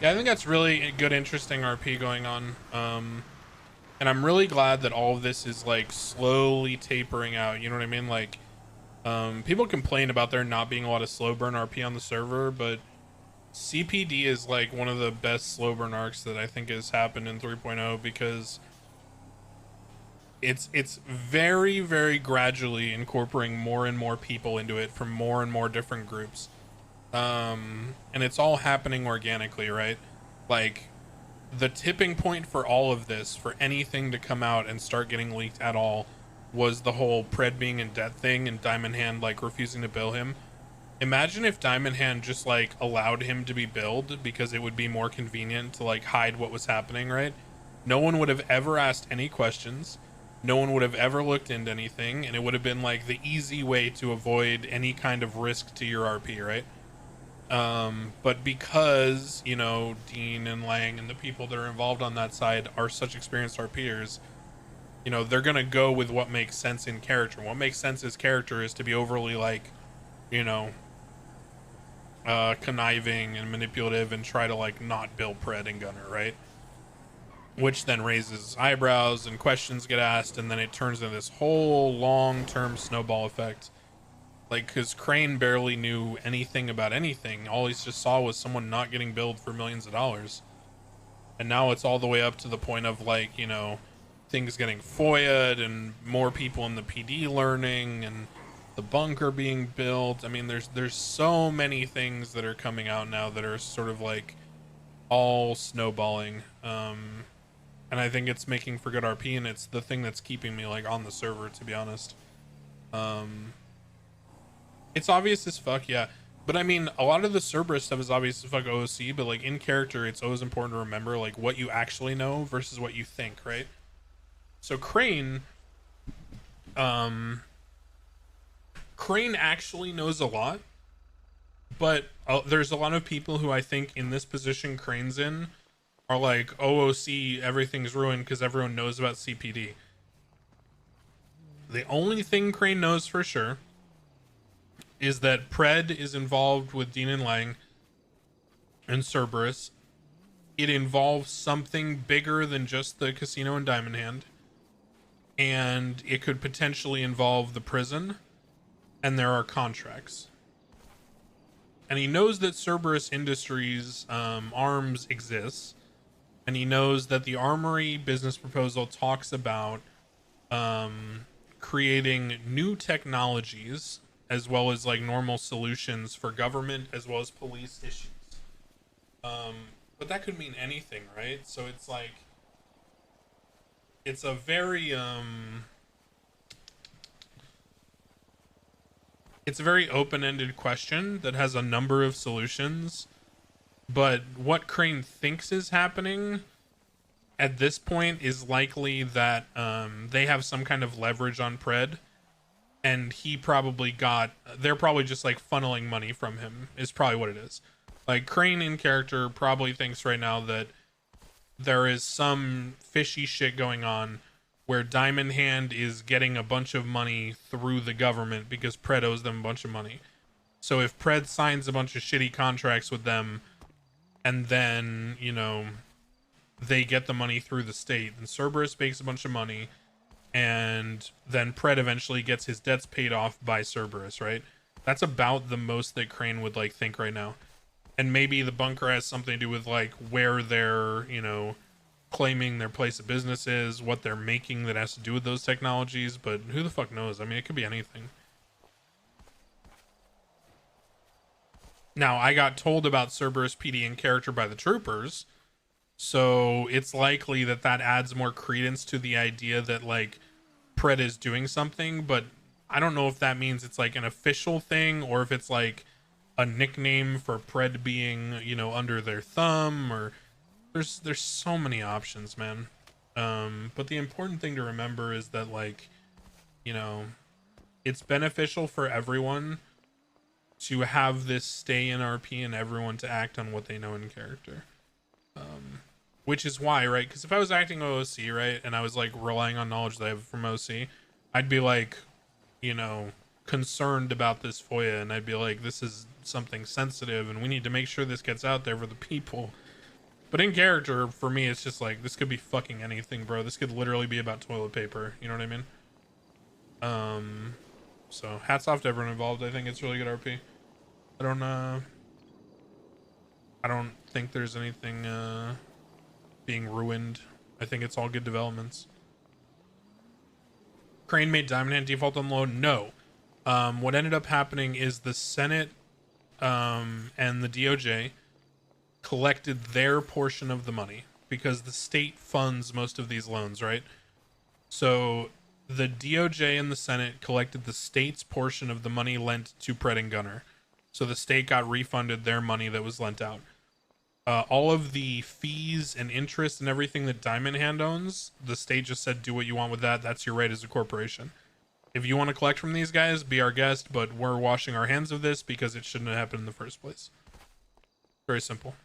Yeah, I think that's really a good, interesting RP going on. And I'm really glad that all of this is like slowly tapering out. You know what I mean? Like, people complain about there not being a lot of slow burn RP on the server, but CPD is like one of the best slow burn arcs that I think has happened in 3.0 because it's very, very gradually incorporating more and more people into it from more and more different groups. And it's all happening organically, right? Like, the tipping point for all of this, for anything to come out and start getting leaked at all, was the whole Pred being in debt thing and Diamond Hand like refusing to bill him. Imagine if Diamond Hand just like allowed him to be billed because it would be more convenient to like hide what was happening, right? No one would have ever asked any questions. No one would have ever looked into anything, and it would have been like the easy way to avoid any kind of risk to your RP, right? But because, you know, Dean and Lang and the people that are involved on that side are such experienced RPers, you know, they're gonna go with what makes sense in character. What makes sense as character is to be overly like, you know, conniving and manipulative and try to like not bill Pred and Gunner, right? Which then raises eyebrows and questions get asked, and then it turns into this whole long-term snowball effect. Like, because Crane barely knew anything about anything. All he just saw was someone not getting billed for millions of dollars. And now it's all the way up to the point of, like, you know, things getting FOIA'd and more people in the PD learning and the bunker being built. I mean, there's so many things that are coming out now that are sort of, like, all snowballing. And I think it's making for good RP, and it's the thing that's keeping me, like, on the server, to be honest. It's obvious as fuck, yeah. But I mean, a lot of the Cerberus stuff is obvious as fuck OOC, but like in character, it's always important to remember like what you actually know versus what you think, right? So Crane actually knows a lot, but there's a lot of people who I think in this position Crane's in are like OOC, everything's ruined because everyone knows about CPD. The only thing Crane knows for sure is that Pred is involved with Dean and Lang and Cerberus. It involves something bigger than just the casino and Diamond Hand. And it could potentially involve the prison. And there are contracts. And he knows that Cerberus Industries arms exists. And he knows that the Armory business proposal talks about creating new technologies as well as like normal solutions for government as well as police issues. But that could mean anything, right? So it's like it's a very it's a very open-ended question that has a number of solutions. But what Crane thinks is happening at this point is likely that they have some kind of leverage on Pred, and he probably they're probably just like funneling money from him is probably what it is. Like Crane in character probably thinks right now that there is some fishy shit going on where Diamond Hand is getting a bunch of money through the government because Pred owes them a bunch of money. So if Pred signs a bunch of shitty contracts with them and then, you know, they get the money through the state, and Cerberus makes a bunch of money, and then Pred eventually gets his debts paid off by Cerberus, right? That's about the most that Crane would like think right now. And maybe the bunker has something to do with like where they're, you know, claiming their place of business is, what they're making that has to do with those technologies, but who the fuck knows? I mean, it could be anything. Now, I got told about Cerberus PD in character by the troopers, so it's likely that that adds more credence to the idea that like Pred is doing something, but I don't know if that means it's like an official thing or if it's like a nickname for Pred being, you know, under their thumb, or there's so many options, man. But the important thing to remember is that like, you know, it's beneficial for everyone to have this stay in RP and everyone to act on what they know in character. Which is why, right? Because if I was acting OOC, right, and I was like relying on knowledge that I have from OC, I'd be like, you know, concerned about this FOIA, and I'd be like, this is something sensitive and we need to make sure this gets out there for the people. But in character, for me, it's just like, this could be fucking anything, bro. This could literally be about toilet paper. You know what I mean? So hats off to everyone involved. I think it's really good RP. I don't think there's anything being ruined. I think it's all good developments. Crane made Diamond Hand default on low? No. What ended up happening is the Senate and the DOJ collected their portion of the money because the state funds most of these loans, right? So the DOJ and the Senate collected the state's portion of the money lent to Pred and Gunner. So the state got refunded their money that was lent out. All of the fees and interest and everything that Diamond Hand owns, the state just said, do what you want with that. That's your right as a corporation. If you want to collect from these guys, be our guest, but we're washing our hands of this because it shouldn't have happened in the first place. Very simple.